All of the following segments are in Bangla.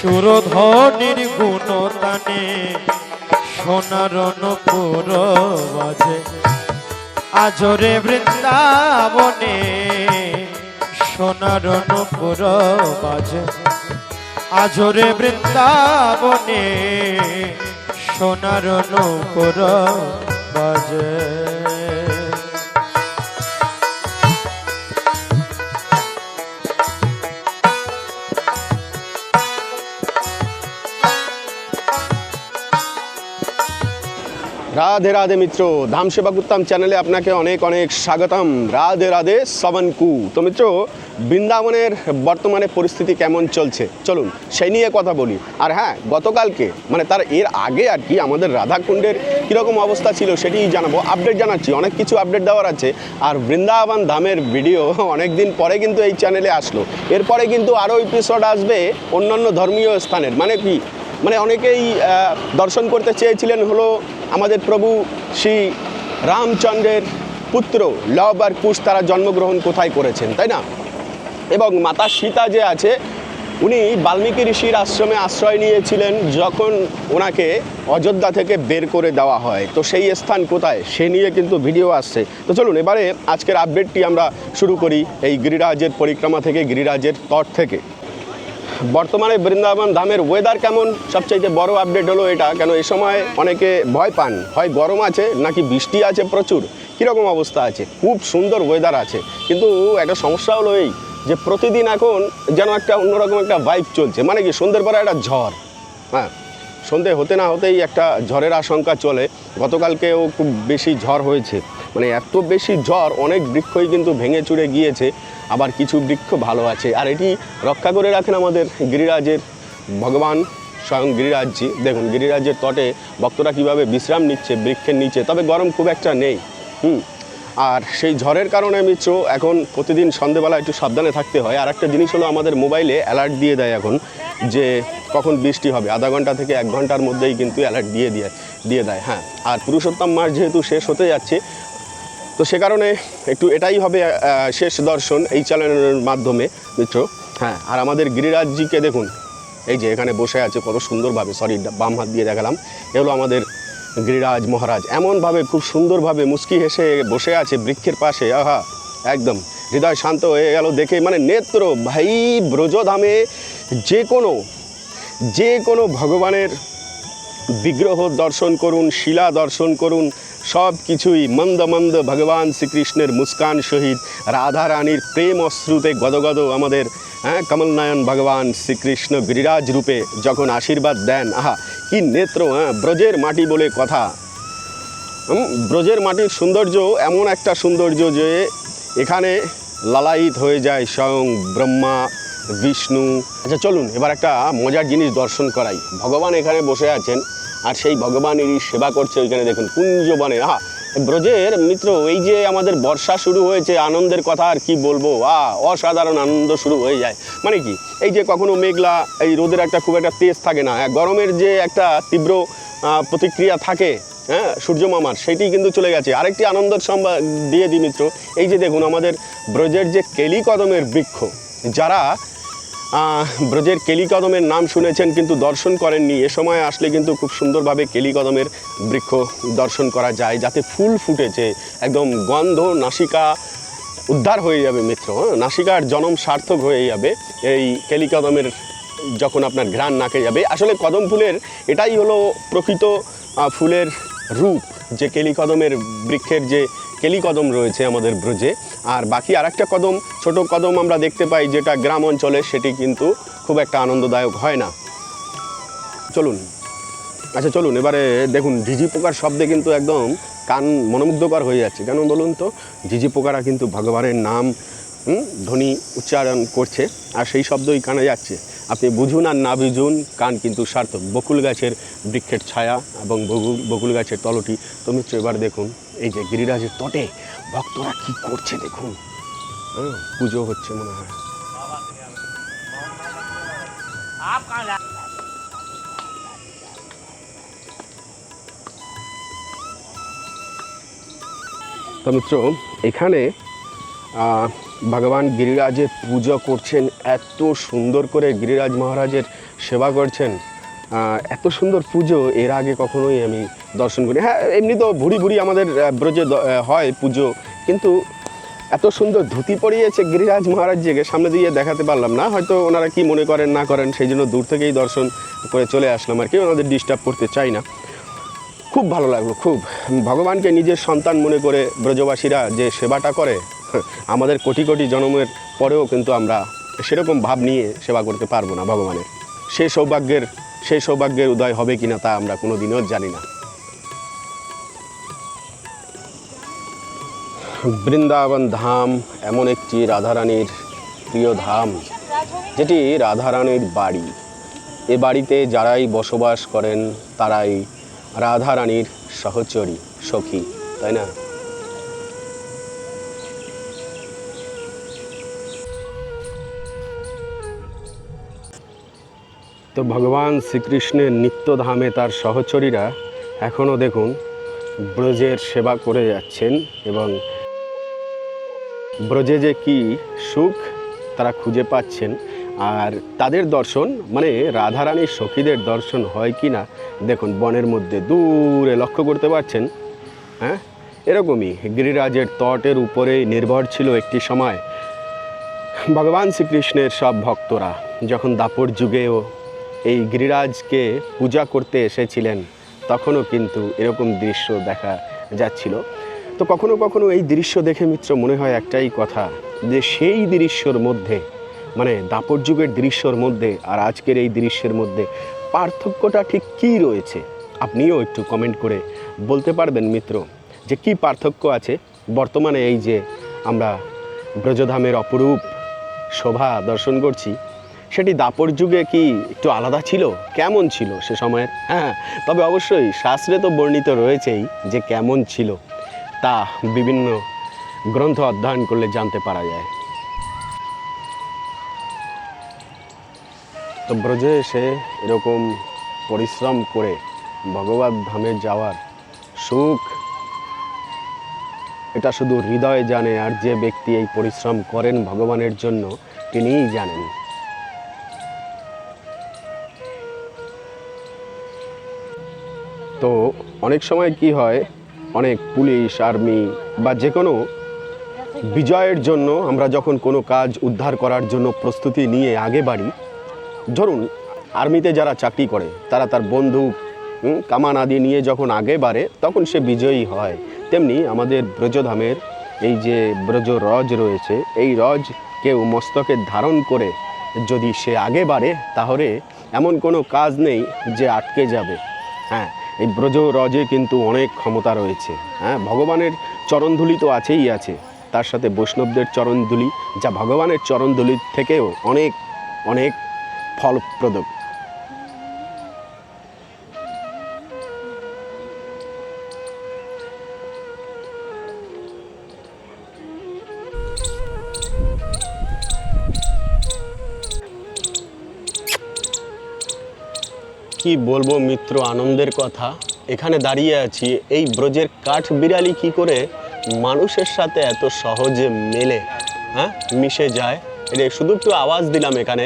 সুরধনির গুণতানে সোনার নূপুর বাজে আজরে বৃন্দাবনে সোনার নূপুর বাজে আজরে বৃন্দাবনে সোনার নূপুর বাজে। রাধে রাধে মিত্র, ধাম সেবা করতাম চ্যানেলে আপনাকে অনেক অনেক স্বাগতম। রাধে রাধে সবনকু। তো মিত্র, বৃন্দাবনের বর্তমানে পরিস্থিতি কেমন চলছে চলুন সেই নিয়ে কথা বলি। আর হ্যাঁ, গতকালকে মানে তার এর আগে আর কি আমাদের রাধাকুণ্ডের কীরকম অবস্থা ছিল সেটি জানাবো, আপডেট জানাচ্ছি, অনেক কিছু আপডেট দেওয়ার আছে। আর বৃন্দাবন ধামের ভিডিও অনেক দিন পরে কিন্তু এই চ্যানেলে আসলো। এরপরে কিন্তু আরও এপিসোড আসবে অন্যান্য ধর্মীয় স্থানের। মানে কি, মানে অনেকেই দর্শন করতে চেয়েছিলেন হলো আমাদের প্রভু শ্রী রামচন্দ্রের পুত্র লব আর কুশ তারা জন্মগ্রহণ কোথায় করেছেন, তাই না? এবং মাতা সীতা যে আছে উনি বাল্মীকি ঋষির আশ্রমে আশ্রয় নিয়েছিলেন যখন ওনাকে অযোধ্যা থেকে বের করে দেওয়া হয়। তো সেই স্থান কোথায় সে নিয়ে কিন্তু ভিডিও আসছে। তো চলুন এবারে আজকের আপডেটটি আমরা শুরু করি এই গিরিরাজের পরিক্রমা থেকে, গিরিরাজের তট থেকে। বর্তমানে বৃন্দাবন ধামের ওয়েদার কেমন, সবচাইতে বড় আপডেট হলো এটা। কেন এই সময় অনেকে ভয় পান, হয় গরম আছে নাকি বৃষ্টি আছে প্রচুর, কীরকম অবস্থা আছে। খুব সুন্দর ওয়েদার আছে, কিন্তু একটা সমস্যা হলো এই যে প্রতিদিন এখন যেন একটা অন্যরকম একটা ভাইব চলছে। মানে কি, সন্ধ্যের পরে একটা ঝড়, হ্যাঁ সন্ধ্যে হতে না হতেই একটা ঝড়ের আশঙ্কা চলে। গতকালকেও খুব বেশি ঝড় হয়েছে, মানে এত বেশি ঝড় অনেক বৃক্ষই কিন্তু ভেঙে চুরে গিয়েছে, আবার কিছু বৃক্ষ ভালো আছে। আর এটি রক্ষা করে রাখেন আমাদের গিরিরাজের ভগবান স্বয়ং গিরিরাজজি। দেখুন গিরিরাজের তটে ভক্তরা কীভাবে বিশ্রাম নিচ্ছে বৃক্ষের নিচে, তবে গরম খুব একটা নেই। আর সেই ঝড়ের কারণে মিত্র এখন প্রতিদিন সন্ধেবেলা একটু সাবধানে থাকতে হয়। আর একটা জিনিস হলো আমাদের মোবাইলে অ্যালার্ট দিয়ে দেয় এখন যে কখন বৃষ্টি হবে, আধা ঘন্টা থেকে 1 ঘন্টার মধ্যেই কিন্তু অ্যালার্ট দিয়ে দেয়। হ্যাঁ, আর পুরুষোত্তম মাস যেহেতু শেষ হতে যাচ্ছে, তো সে কারণে একটু এটাই হবে শেষ দর্শন এই চ্যানেলের মাধ্যমে মিত্র। হ্যাঁ, আর আমাদের গিরিরাজজিকে দেখুন, এই যে এখানে বসে আছে কত সুন্দরভাবে, সরি বাম হাত দিয়ে দেখালাম, এগুলো আমাদের গিরিরাজ মহারাজ এমনভাবে খুব সুন্দরভাবে মুস্কি হেসে বসে আছে বৃক্ষের পাশে। আহা, একদম হৃদয় শান্ত হয়ে গেল দেখে। মানে নেত্র ভাই, ব্রজধামে যে কোনো ভগবানের বিগ্রহ দর্শন করুন, শিলা দর্শন করুন, সব কিছুই মন্দ মন্দ ভগবান শ্রীকৃষ্ণের মুস্কান সহিত রাধা রানীর প্রেম অশ্রুতে গদগদ আমাদের কমলনয়ন ভগবান শ্রীকৃষ্ণ গিরিরাজ রূপে যখন আশীর্বাদ দেন, আহা কি নেত্র। ব্রজের মাটি বলে কথা। ব্রজের মাটির সৌন্দর্য এমন একটা সৌন্দর্য যে এখানে লালায়িত হয়ে যায় স্বয়ং ব্রহ্মা বিষ্ণু। আচ্ছা চলুন এবার একটা মজার জিনিস দর্শন করাই। ভগবান এখানে বসে আছেন আর সেই ভগবানেরই সেবা করছে ওইখানে দেখুন কুঞ্জবনে। আহা, ব্রজের মিত্র, এই যে আমাদের বর্ষা শুরু হয়েছে, আনন্দের কথা আর কি বলবো। অসাধারণ আনন্দ শুরু হয়ে যায়। মানে কি, এই যে কখনো মেঘলা, এই রোদের একটা খুব একটা তেজ থাকে না, গরমের যে একটা তীব্র প্রতিক্রিয়া থাকে সূর্যমামার, সেইটি কিন্তু চলে গেছে। আরেকটি আনন্দের সংবাদ দিয়ে দিই মিত্র, এই যে দেখুন আমাদের ব্রজের যে কেলিকদমের বৃক্ষ, যারা ব্রজের কেলিকদমের নাম শুনেছেন কিন্তু দর্শন করেননি, এ সময় আসলে কিন্তু খুব সুন্দরভাবে কেলিকদমের বৃক্ষ দর্শন করা যায়, যাতে ফুল ফুটেছে, একদম গন্ধ নাসিকা উদ্ধার হয়ে যাবে মিত্র। নাসিকার জনম সার্থক হয়ে যাবে এই কেলিকদমের যখন আপনার ঘ্রাণ নাকে যাবে। আসলে কদম ফুলের এটাই হলো প্রকৃত ফুলের রূপ, যে কেলিকদমের বৃক্ষের যে কেলিকদম রয়েছে আমাদের ব্রজে। আর বাকি আরেকটা কদম, ছোট কদম আমরা দেখতে পাই যেটা গ্রাম অঞ্চলে, সেটি কিন্তু খুব একটা আনন্দদায়ক হয় না। চলুন এবারে দেখুন ঝিঝি পোকার শব্দে কিন্তু একদম কান মনোমুগ্ধকর হয়ে যাচ্ছে। কেন বলুন তো, ঝিঝি পোকারা কিন্তু ভগবানের নাম ধ্বনি উচ্চারণ করছে, আর সেই শব্দই কানে যাচ্ছে। আপনি বুঝুন আর না বুঝুন, কান কিন্তু সার্থক। বকুল গাছের বৃক্ষের ছায়া এবং বকুল গাছের তলটি। তো মিত্র এবার দেখুন এই যে গিরিরাজের তটে ভক্তরা কি করছে দেখুন। পুজো হচ্ছে মনে হয়। তো মিত্র, এখানে ভগবান গিরিরাজের পুজো করছেন, এত সুন্দর করে গিরিরাজ মহারাজের সেবা করছেন। এত সুন্দর পুজো এর আগে কখনোই আমি দর্শন করি। হ্যাঁ, এমনি তো ভুড়ি ভুড়ি আমাদের ব্রজে হয় পুজো, কিন্তু এত সুন্দর ধুতি পরিয়েছে গিরিরাজ মহারাজজিকে, সামনে দিয়ে দেখাতে পারলাম না। হয়তো ওনারা কি মনে করেন না করেন, সেই জন্য দূর থেকেই দর্শন করে চলে আসলাম আর কি, ওনাদের ডিস্টার্ব করতে চাই না। খুব ভালো লাগলো, খুব। ভগবানকে নিজের সন্তান মনে করে ব্রজবাসীরা যে সেবাটা করে, আমাদের কোটি কোটি জন্মের পরেও কিন্তু আমরা সেরকম ভাব নিয়ে সেবা করতে পারবো না ভগবানের। সেই সৌভাগ্যের উদয় হবে কিনা তা আমরা কোনো দিনও জানি না। বৃন্দাবন ধাম এমন একটি রাধারানীর প্রিয় ধাম, যেটি রাধারানীর বাড়ি। এ বাড়িতে যারাই বসবাস করেন তারাই রাধারানীর সহচরী, সখী, তাই না? তো ভগবান শ্রীকৃষ্ণের নিত্যধামে তার সহচরীরা এখনও দেখুন ব্রজের সেবা করে যাচ্ছেন, এবং ব্রজে যে কি সুখ তারা খুঁজে পাচ্ছেন। আর তাদের দর্শন, মানে রাধারানীর সখীদের দর্শন হয় কি না দেখুন, বনের মধ্যে দূরে লক্ষ্য করতে পারছেন। হ্যাঁ, এরকমই গিরিরাজের তটের উপরে নির্ভর ছিল একটি সময় ভগবান শ্রীকৃষ্ণের সব ভক্তরা। যখন দাপর যুগেও এই গিরিরাজকে পূজা করতে এসেছিলেন, তখনও কিন্তু এরকম দৃশ্য দেখা যাচ্ছিল। তো কখনো কখনো এই দৃশ্য দেখে মিত্র মনে হয় একটাই কথা, যে সেই দৃশ্যর মধ্যে, মানে দাপর যুগের দৃশ্যর মধ্যে আর আজকের এই দৃশ্যের মধ্যে পার্থক্যটা ঠিক কী রয়েছে। আপনিও একটু কমেন্ট করে বলতে পারবেন মিত্র, যে কি পার্থক্য আছে। বর্তমানে এই যে আমরা ব্রজধামের অপরূপ শোভা দর্শন করছি, সেটি দাপর যুগে কি একটু আলাদা ছিল? কেমন ছিল সে সময়ের? হ্যাঁ, তবে অবশ্যই শাস্ত্রে তো বর্ণিত রয়েছেই যে কেমন ছিল, তা বিভিন্ন গ্রন্থ অধ্যয়ন করলে জানতে পারা যায়। তো ব্রজে এসে এরকম পরিশ্রম করে ভগবত ধামে যাওয়ার সুখ, এটা শুধু হৃদয় জানে, আর যে ব্যক্তি এই পরিশ্রম করেন ভগবানের জন্য, তিনিই জানেন। তো অনেক সময় কি হয়, অনেক পুলিশ, আর্মি বা যে কোনো বিজয়ের জন্য আমরা যখন কোনো কাজ উদ্ধার করার জন্য প্রস্তুতি নিয়ে আগে বাড়ি, ধরুন আর্মিতে যারা চাকরি করে তারা তার বন্দুক কামান আদি নিয়ে যখন আগে বাড়ে, তখন সে বিজয়ী হয়। তেমনি আমাদের ব্রজধামের এই যে ব্রজ রজ রয়েছে, এই রজ কেউ মস্তকে ধারণ করে যদি সে আগে বাড়ে, তাহলে এমন কোনো কাজ নেই যে আটকে যাবে। হ্যাঁ, এই ব্রজ রজে কিন্তু অনেক ক্ষমতা রয়েছে। হ্যাঁ, ভগবানের চরণধুলি তো আছেই আছে, তার সাথে বৈষ্ণবদের চরণধুলি, যা ভগবানের চরণধুলির থেকেও অনেক অনেক ফলপ্রদ। কি বলবো মিত্র, আনন্দের কথা। এখানে দাঁড়িয়ে আছি, এই ব্রজের কাঠ বিড়ালি কি করে মানুষের সাথে এত সহজে মেলে, হ্যাঁ, মিশে যায়। এটা শুধু একটু আওয়াজ দিলাম এখানে,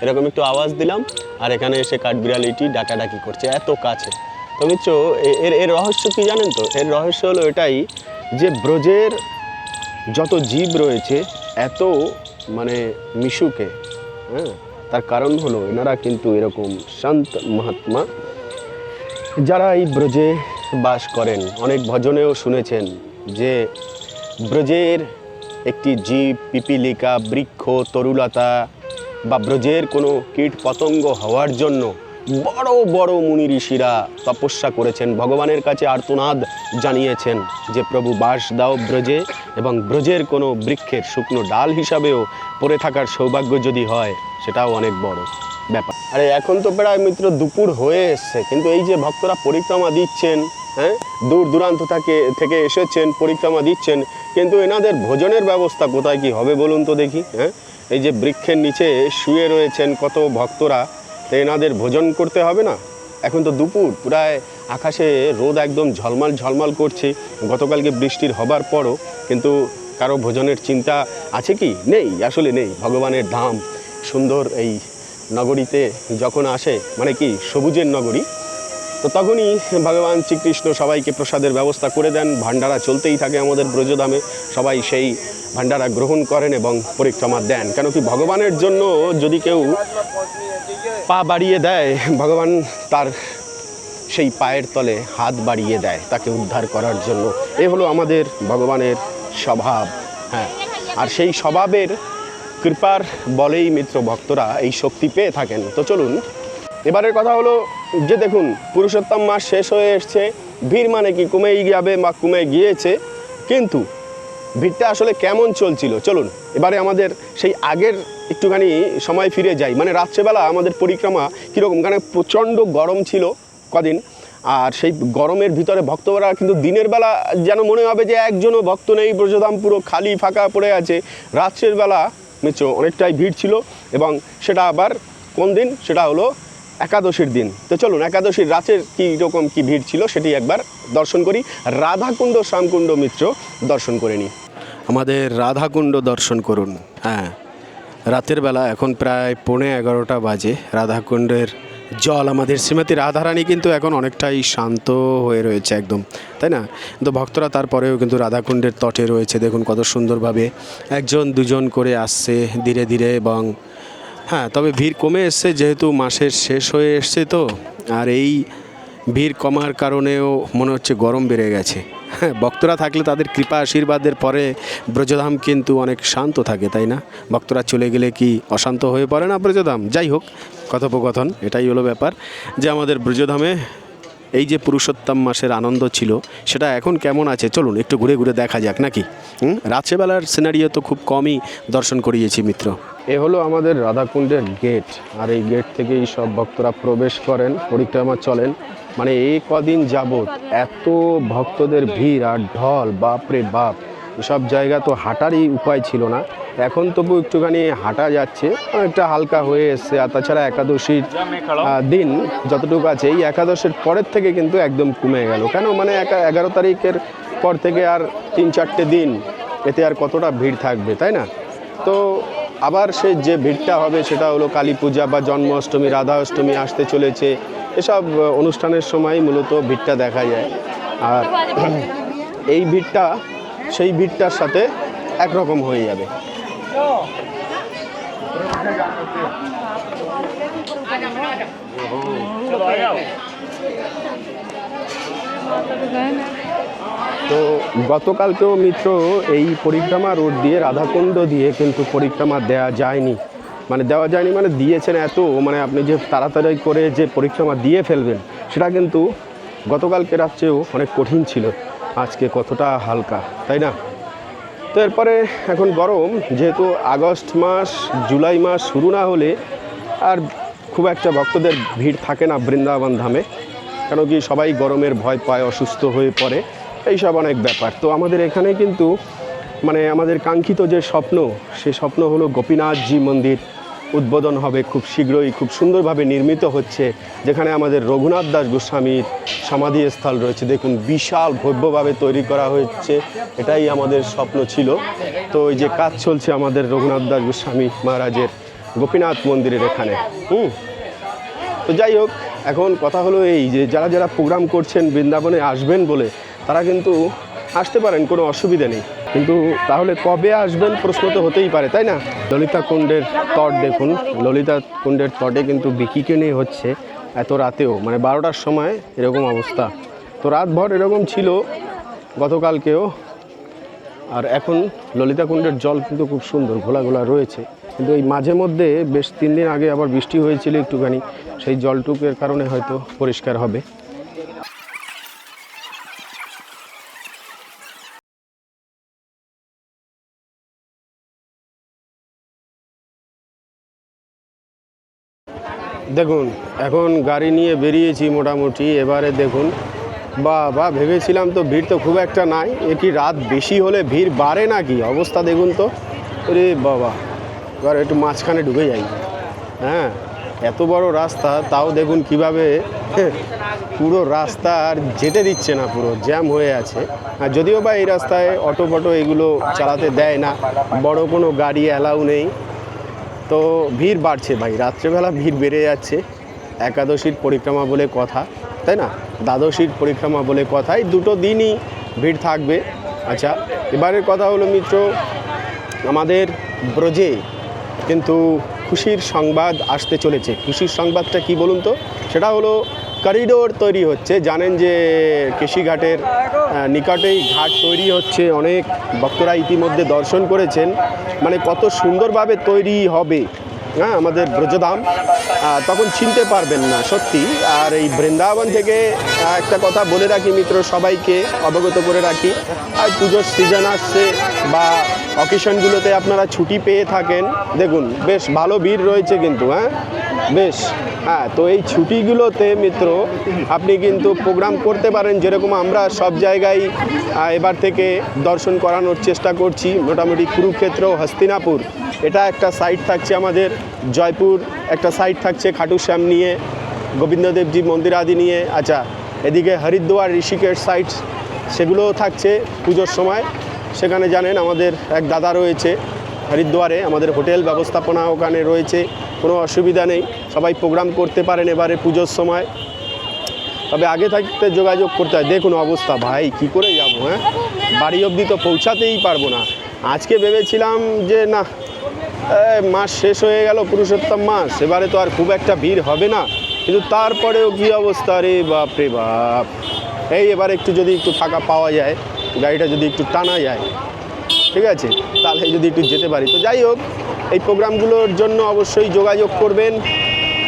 এরকম একটু আওয়াজ দিলাম, আর এখানে এসে কাঠবিড়ালিটি ডাকাডাকি করছে এত কাছে। তো মিত্র, এর রহস্য কি জানেন তো? এর রহস্য হলো এটাই, যে ব্রজের যত জীব রয়েছে এত মানে মিশুকে, হ্যাঁ, তার কারণ হলো এনারা কিন্তু এরকম সন্ত মহাত্মা, যারা এই ব্রজে বাস করেন। অনেক ভজনেও শুনেছেন যে ব্রজের একটি জীব, পিপিলিকা, বৃক্ষ, তরুলতা বা ব্রজের কোনো কীট পতঙ্গ হওয়ার জন্য বড় বড় মুনি ঋষিরা তপস্যা করেছেন, ভগবানের কাছে আর্তনাদ জানিয়েছেন যে প্রভু বাস দাও ব্রজে, এবং ব্রজের কোনো বৃক্ষের শুকনো ডাল হিসাবেও পড়ে থাকার সৌভাগ্য যদি হয়, সেটাও অনেক বড় ব্যাপার। আরে এখন তো প্রায় মিত্র দুপুর হয়ে এসছে, কিন্তু এই যে ভক্তরা পরিক্রমা দিচ্ছেন, হ্যাঁ, দূর দূরান্ত থেকে এসেছেন, পরিক্রমা দিচ্ছেন, কিন্তু এনাদের ভোজনের ব্যবস্থা কোথায় কি হবে বলুন তো দেখি। হ্যাঁ, এই যে বৃক্ষের নিচে শুয়ে রয়েছেন কত ভক্তরা, তো এনাদের ভোজন করতে হবে না? এখন তো দুপুর, প্রায় আকাশে রোদ একদম ঝলমাল ঝলমাল করছে। গতকালকে বৃষ্টির হবার পরও কিন্তু কারো ভোজনের চিন্তা আছে কি? নেই, আসলে নেই। ভগবানের ধাম সুন্দর এই নগরীতে যখন আসে, মানে কি সবুজের নগরী, তো তখনই ভগবান শ্রীকৃষ্ণ সবাইকে প্রসাদের ব্যবস্থা করে দেন। ভান্ডারা চলতেই থাকে আমাদের ব্রজধামে, সবাই সেই ভান্ডারা গ্রহণ করেন এবং পরিক্রমা দেন। কেন কি ভগবানের জন্য যদি কেউ পা বাড়িয়ে দেয়, ভগবান তার সেই পায়ের তলে হাত বাড়িয়ে দেয় তাকে উদ্ধার করার জন্য। এ হলো আমাদের ভগবানের স্বভাব। হ্যাঁ, আর সেই স্বভাবের কৃপার বলেই মিত্র ভক্তরা এই শক্তি পেয়ে থাকেন। তো চলুন, এবারের কথা হলো যে দেখুন, পুরুষোত্তম মাস শেষ হয়ে এসছে, ভিড় মানে কি কমেই যাবে বা কমে গিয়েছে, কিন্তু ভিড়টা আসলে কেমন চলছিল চলুন এবারে আমাদের সেই আগের একটুখানি সময় ফিরে যাই। মানে রাত্রেবেলা আমাদের পরিক্রমা কীরকম, কারণ প্রচণ্ড গরম ছিল কদিন, আর সেই গরমের ভিতরে ভক্তরা কিন্তু দিনের বেলা যেন মনে হবে যে একজনও ভক্ত নেই, ব্রজধাম পুরো খালি ফাঁকা পড়ে আছে। রাত্রের বেলা মিত্র অনেকটাই ভিড় ছিল, এবং সেটা আবার কোন দিন, সেটা হলো একাদশীর দিন। তো চলুন একাদশীর রাতের কী রকম কী ভিড় ছিল সেটি একবার দর্শন করি। রাধাকুণ্ড শ্যামকুণ্ড মিত্র দর্শন করে নিই। আমাদের রাধাকুণ্ড দর্শন করুন। হ্যাঁ, রাতের বেলা এখন প্রায় 11:15 বাজে। রাধাকুণ্ডের জল, আমাদের শ্রীমতী রাধারানী কিন্তু এখন অনেকটাই শান্ত হয়ে রয়েছে একদম, তাই না? কিন্তু ভক্তরা তারপরেও কিন্তু রাধাকুণ্ডের তটে রয়েছে। দেখুন কত সুন্দরভাবে একজন দুজন করে আসছে ধীরে ধীরে, এবং হ্যাঁ, তবে ভিড় কমে এসছে যেহেতু মাসের শেষ হয়ে এসছে, তো আর এই ভিড় কমার কারণেও মনে হচ্ছে গরম বেড়ে গেছে। হ্যাঁ, ভক্তরা থাকলে তাদের কৃপা আশীর্বাদের পরে ব্রজধাম কিন্তু অনেক শান্ত থাকে, তাই না? ভক্তরা চলে গেলে কি অশান্ত হয়ে পড়ে না ব্রজধাম? যাই হোক, কথোপকথন এটাই হলো ব্যাপার, যে আমাদের ব্রজধামে এই যে পুরুষোত্তম মাসের আনন্দ ছিল সেটা এখন কেমন আছে চলুন একটু ঘুরে ঘুরে দেখা যাক নাকি। রাত্রেবেলার সিনারিও তো খুব কমই দর্শন করিয়েছি মিত্র। এ হলো আমাদের রাধাকুণ্ডের গেট, আর এই গেট থেকেই সব ভক্তরা প্রবেশ করেন, পরিক্রমা চলেন। মানে এই কদিন যাবৎ এত ভক্তদের ভিড় আর ঢল, বাপরে বাপ, এসব জায়গা তো হাঁটারই উপায় ছিল না। এখন তবু একটুখানি হাঁটা যাচ্ছে, অনেকটা হালকা হয়ে এসছে। আর তাছাড়া একাদশীর দিন যতটুকু আছে, এই একাদশের পরের থেকে কিন্তু একদম কমে গেল। কেন, মানে 11 তারিখের পর থেকে আর 3-4টে দিন, এতে আর কতটা ভিড় থাকবে, তাই না? তো আবার সে যে ভিড়টা হবে সেটা হলো কালী পূজা বা জন্মাষ্টমী, রাধা অষ্টমী আসতে চলেছে। এসব অনুষ্ঠানের সময় মূলত ভিড়টা দেখা যায়। আর এই ভিড়টা সেই ভিড়টার সাথে একরকম হয়ে যাবে। তো গতকালকেও মিত্র এই পরিক্রমা রোড দিয়ে, রাধাকুণ্ড দিয়ে কিন্তু পরিক্রমা দেওয়া যায়নি, মানে দিয়েছেন এত, মানে আপনি যে তাড়াতাড়ি করে যে পরিক্রমা দিয়ে ফেলবেন সেটা কিন্তু গতকালকে রাত্রেও অনেক কঠিন ছিল, আজকে কতটা হালকা, তাই না? তো এরপরে এখন গরম, যেহেতু আগস্ট মাস জুলাই মাস শুরু না হলে আর খুব একটা ভক্তদের ভিড় থাকে না বৃন্দাবন ধামে, কেন কি সবাই গরমের ভয় পায়, অসুস্থ হয়ে পড়ে, এইসব অনেক ব্যাপার। তো আমাদের এখানে কিন্তু মানে আমাদের কাঙ্ক্ষিত যে স্বপ্ন, সে স্বপ্ন হলো গোপীনাথজি মন্দির উদ্বোধন হবে খুব শীঘ্রই, খুব সুন্দরভাবে নির্মিত হচ্ছে, যেখানে আমাদের রঘুনাথ দাস গোস্বামীর সমাধিস্থল রয়েছে। দেখুন বিশাল ভব্যভাবে তৈরি করা হচ্ছে, এটাই আমাদের স্বপ্ন ছিল। তো এই যে কাজ চলছে আমাদের রঘুনাথ দাস গোস্বামী মহারাজের গোপীনাথ মন্দিরের এখানে। তো যাই হোক, এখন কথা হলো এই যে যারা যারা প্রোগ্রাম করছেন বৃন্দাবনে আসবেন বলে, তারা কিন্তু আসতে পারেন, কোনো অসুবিধা নেই, কিন্তু তাহলে কবে আসবেন প্রশ্ন তো হতেই পারে, তাই না? ললিতা কুণ্ডের তট দেখুন, ললিতা কুণ্ডের তটে কিন্তু বিকিকেনি হচ্ছে এত রাতেও, মানে 12টার সময় এরকম অবস্থা। তো রাতভর এরকম ছিল গতকালকেও। আর এখন ললিতা কুণ্ডের জল কিন্তু খুব সুন্দর ঘোলা ঘোলা রয়েছে, কিন্তু এই মাঝে মধ্যে বেশ 3 দিন আগে আবার বৃষ্টি হয়েছিল একটুখানি, সেই জলটুকের কারণে হয়তো পরিষ্কার হবে। দেখুন এখন গাড়ি নিয়ে বেরিয়েছি মোটামুটি, এবারে দেখুন বা ভেবেছিলাম তো ভিড় তো খুব একটা নাই, এ কি রাত বেশি হলে ভিড় বাড়ে নাকি? অবস্থা দেখুন তো, আরে বাবা, এবার একটু মাঝখানে ঢুকে যাই। হ্যাঁ, এত বড় রাস্তা, তাও দেখুন কিভাবে পুরো রাস্তা আর যেতে দিচ্ছে না, পুরো জ্যাম হয়ে আছে। আর যদিও বা এই রাস্তায় অটো ফটো এগুলো চালাতে দেয় না, বড় কোনো গাড়ি অ্যালাউ নেই। তো ভিড় বাড়ছে ভাই, রাত্রেবেলা ভিড় বেড়ে যাচ্ছে। একাদশীর পরিক্রমা বলে কথা, তাই না? দ্বাদশীর পরিক্রমা বলে কথা, এই দুটো দিনই ভিড় থাকবে। আচ্ছা, এবারের কথা হলো মিত্র, আমাদের ব্রজে কিন্তু খুশির সংবাদ আসতে চলেছে। খুশির সংবাদটা কি বলুন তো? সেটা হলো করিডোর তৈরি হচ্ছে। জানেন যে কেশিঘাটের নিকটেই ঘাট তৈরি হচ্ছে, অনেক ভক্তরা ইতিমধ্যে দর্শন করেছেন। মানে কত সুন্দরভাবে তৈরি হবে, হ্যাঁ, আমাদের ব্রজধাম, তখন চিনতে পারবেন না সত্যি। আর এই বৃন্দাবন থেকে একটা কথা বলে রাখি মিত্র, সবাইকে অবগত করে রাখি, আর পুজোর সিজন আসছে বা অকেশনগুলোতে আপনারা ছুটি পেয়ে থাকেন, দেখুন বেশ ভালো ভিড় রয়েছে কিন্তু, হ্যাঁ বেশ। হ্যাঁ, তো এই ছুটিগুলোতে মিত্র আপনি কিন্তু প্রোগ্রাম করতে পারেন, যেরকম আমরা সব জায়গায় এবার থেকে দর্শন করানোর চেষ্টা করছি। মোটামুটি কুরুক্ষেত্র, হস্তিনাপুর, এটা একটা সাইড থাকছে আমাদের, জয়পুর একটা সাইড থাকছে খাটুশ্যাম নিয়ে, গোবিন্দদেবজি মন্দির আদি নিয়ে। আচ্ছা, এদিকে হরিদ্বার, ঋষিকেশ সাইড, সেগুলোও থাকছে পুজোর সময়। সেখানে জানেন আমাদের এক দাদা রয়েছে হরিদ্বারে, আমাদের হোটেল ব্যবস্থাপনা ওখানে রয়েছে, কোনো অসুবিধা নেই, সবাই প্রোগ্রাম করতে পারেন এবারে পুজোর সময়। তবে আগে থাকতে যোগাযোগ করতে হয়। দেখুন অবস্থা ভাই, কি করে যাব, হ্যাঁ, বাড়ি অবধি তো পৌঁছাতেই পারবো না। আজকে ভেবেছিলাম যে না, মাস শেষ হয়ে গেল, পুরুষোত্তম মাস, এবারে তো আর খুব একটা ভিড় হবে না, কিন্তু তারপরেও কী অবস্থা রে বাপ রে বাপ। এই এবার একটু যদি একটু ফাঁকা পাওয়া যায়, গাড়িটা যদি একটু টানা যায়, ঠিক আছে, তাহলে যদি একটু যেতে পারি। তো যাই হোক, এই প্রোগ্রামগুলোর জন্য অবশ্যই যোগাযোগ করবেন।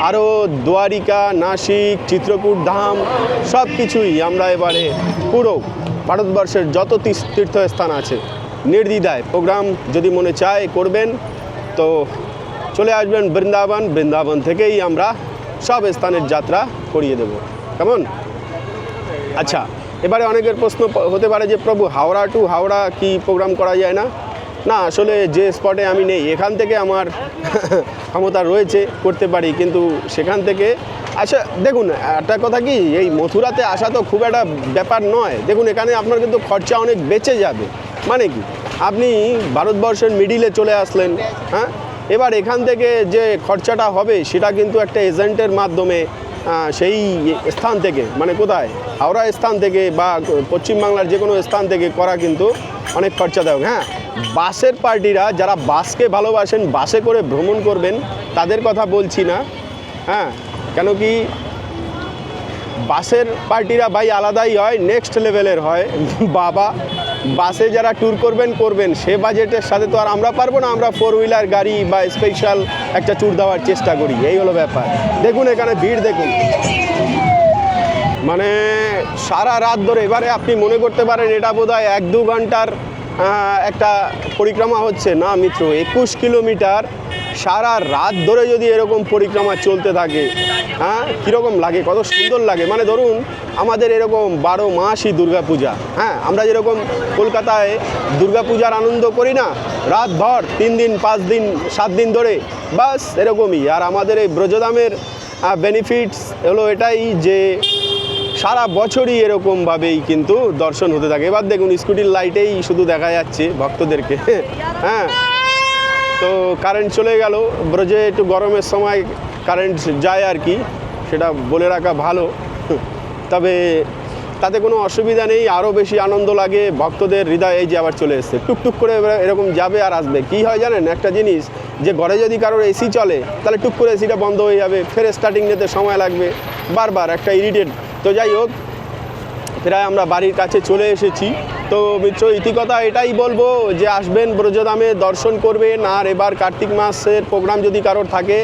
আরও দ্বারিকা, নাসিক, চিত্রকূট ধাম সব কিছুই আমরা এবারে পুরো ভারতবর্ষের যত তীর্থস্থান আছে নির্দ্বিধায় প্রোগ্রাম যদি মনে চায় করবেন, তো চলে আসবেন বৃন্দাবন। বৃন্দাবন থেকেই আমরা সব স্থানের যাত্রা করিয়ে দেব, কেমন? আচ্ছা, এবারে অনেকের প্রশ্ন হতে পারে যে প্রভু হাওড়া টু হাওড়া কি প্রোগ্রাম করা যায় না? না, আসলে যে স্পটে আমি নেই, এখান থেকে আমার ক্ষমতা রয়েছে, করতে পারি, কিন্তু সেখান থেকে আচ্ছা দেখুন একটা কথা কি, এই মথুরাতে আসা তো খুব একটা ব্যাপার নয়। দেখুন এখানে আপনার কিন্তু খরচা অনেক বেঁচে যাবে। মানে কি, আপনি ভারতবর্ষের মিডিলে চলে আসলেন, হ্যাঁ, এবার এখান থেকে যে খরচাটা হবে সেটা কিন্তু একটা এজেন্টের মাধ্যমে সেই স্থান থেকে, মানে কোথায়, হাওড়া স্থান থেকে বা পশ্চিমবাংলার যে কোনো স্থান থেকে করা কিন্তু অনেক খরচাদায়ক। হ্যাঁ, বাসের পার্টিরা যারা বাসকে ভালোবাসেন, বাসে করে ভ্রমণ করবেন, তাদের কথা বলছি না, হ্যাঁ, কেন কি বাসের পার্টিরা ভাই আলাদাই হয়, নেক্সট লেভেলের হয় বাবা। বাসে যারা ট্যুর করবেন সে বাজেটের সাথে তো আর আমরা পারবো না। আমরা 4 হুইলার গাড়ি বা স্পেশাল একটা ট্যুর দেওয়ার চেষ্টা করি, এই হলো ব্যাপার। দেখুন এখানে ভিড় দেখুন, মানে সারা রাত ধরে। এবারে আপনি মনে করতে পারেন এটা বোধহয় 1-2 ঘন্টার একটা পরিক্রমা হচ্ছে, না মিত্র, 21 কিলোমিটার সারা রাত ধরে যদি এরকম পরিক্রমা চলতে থাকে, হ্যাঁ, কীরকম লাগে, কত সুন্দর লাগে। মানে ধরুন আমাদের এরকম 12 মাসই দুর্গাপূজা, হ্যাঁ, আমরা যেরকম কলকাতায় দুর্গাপূজার আনন্দ করি না, রাতভর 3 দিন 5 দিন 7 দিন ধরে, বাস এরকমই। আর আমাদের এই ব্রজধামের বেনিফিটস হলো এটাই যে সারা বছরই এরকমভাবেই কিন্তু দর্শন হতে থাকে। এবার দেখুন স্কুটির লাইটেই শুধু দেখা যাচ্ছে ভক্তদেরকে, হ্যাঁ। তো কারেন্ট চলে গেল, ব্রজে একটু গরমের সময় কারেন্ট যায় আর কি, সেটা বলে রাখা ভালো। তবে তাতে কোনো অসুবিধা নেই, আরও বেশি আনন্দ লাগে ভক্তদের হৃদয়ে। এই যে আবার চলে এসছে, টুকটুক করে এরকম যাবে আর আসবে। কী হয় জানেন একটা জিনিস, যে ঘরে যদি কারোর এসি চলে, তাহলে টুক করে এসিটা বন্ধ হয়ে যাবে, ফের স্টার্টিং নিতে সময় লাগবে, বারবার একটা ইরিটেট। তো যাই হোক, প্রায় আমরা বাড়ির কাছে চলে এসেছি। তো মিত্র ইতিকথা এটাই বলবো যে আসবেন ব্রজধামে, দর্শন করবেন। আর এবার কার্তিক মাসের প্রোগ্রাম যদি কারোর থাকে,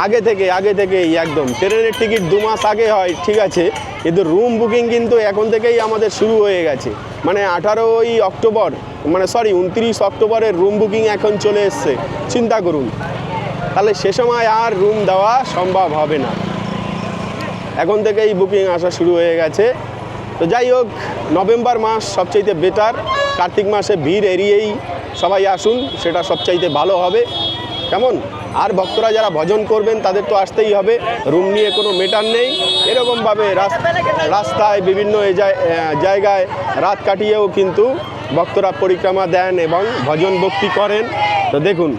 আগে থেকেই একদম, ট্রেনের টিকিট 2 মাস আগে হয় ঠিক আছে, কিন্তু রুম বুকিং কিন্তু এখন থেকেই আমাদের শুরু হয়ে গেছে। মানে 18ই অক্টোবর, মানে 29 অক্টোবরের রুম বুকিং এখন চলে এসছে। চিন্তা করুন, তাহলে সে সময় আর রুম দেওয়া সম্ভব হবে না, এখন থেকেই বুকিং আসা শুরু হয়ে গেছে। তো যাই হোক, নভেম্বর মাস সবচাইতে বেটার, কার্তিক মাসে ভিড় এড়িয়েই সবাই আসুন, সেটা সবচাইতে ভালো হবে, কেমন? আর ভক্তরা যারা ভজন করবেন তাদের তো আসতেই হবে, রুম নিয়ে কোনো মেটার নেই। এরকমভাবে রাস্তায় বিভিন্ন জায়গায় রাত কাটিয়েও কিন্তু ভক্তরা পরিক্রমা দেন এবং ভজন ভক্তি করেন। তো দেখুন,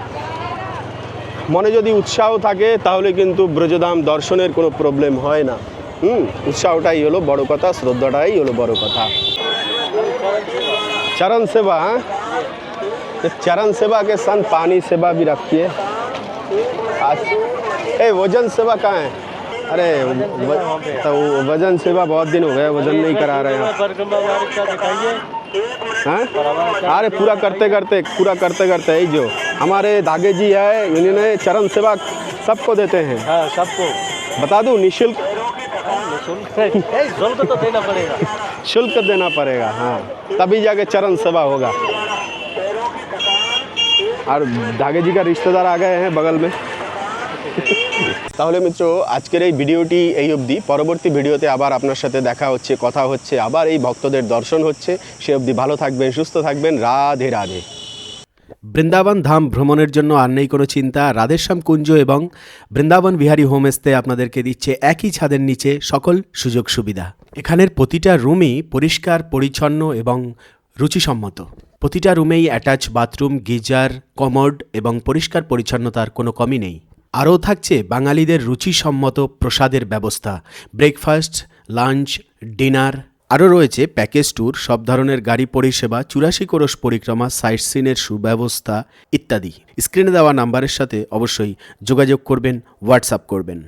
মনে যদি উৎসাহ থাকে তাহলে কিন্তু ব্রজধাম দর্শনের কোনো প্রবলেম হয় না। উৎসাহটাই হলো বড় কথা, শ্রদ্ধাটাই হলো বড় কথা। चरण सेवा, हाँ? तो चरण सेवा के साथ पानी सेवा भी रखती है। आज वजन सेवा कहाँ है? अरे तो वजन सेवा बहुत दिन हो गया, वजन नहीं करा रहे हैं। हाँ? अरे पूरा करते करते ही जो हमारे धागे जी है, इन्होंने चरण सेवा सबको देते हैं। हाँ, सबको बता दूँ, निःशुल्क शुल्क तो देना पड़ेगा। शुल्क देना पड़ेगा, हाँ, तभी जाके चरण सेवा होगा। और धागे जी का रिश्तेदार आ गए हैं बगल में। তাহলে মিত্র, আজকের এই ভিডিওটি এই অবধি। পরবর্তী ভিডিওতে আবার আপনার সাথে দেখা হচ্ছে, কথা হচ্ছে, আবার এই ভক্তদের দর্শন হচ্ছে। সে অবধি ভালো থাকবেন, সুস্থ থাকবেন। রাধে রাধে। বৃন্দাবন ধাম ভ্রমণের জন্য আর নেই কোনো চিন্তা। রাধেশ্যাম কুঞ্জ এবং বৃন্দাবন বিহারী হোমস্টে আপনাদেরকে দিচ্ছে একই ছাদের নিচে সকল সুযোগ সুবিধা। এখানের প্রতিটা রুমই পরিষ্কার পরিচ্ছন্ন এবং রুচিসম্মত। প্রতিটা রুমেই অ্যাটাচ বাথরুম, গিজার, কমোড এবং পরিষ্কার পরিচ্ছন্নতার কোনো কমি নেই। আরও থাকছে বাঙালিদের রুচিসম্মত প্রসাদের ব্যবস্থা, ব্রেকফাস্ট, লাঞ্চ, ডিনার। আরও রয়েছে প্যাকেজ ট্যুর, সব ধরনের গাড়ি পরিষেবা, 84 কোরস পরিক্রমা, সাইট সিনের সুব্যবস্থা ইত্যাদি। স্ক্রিনে দেওয়া নাম্বারের সাথে অবশ্যই যোগাযোগ করবেন, হোয়াটসঅ্যাপ করবেন।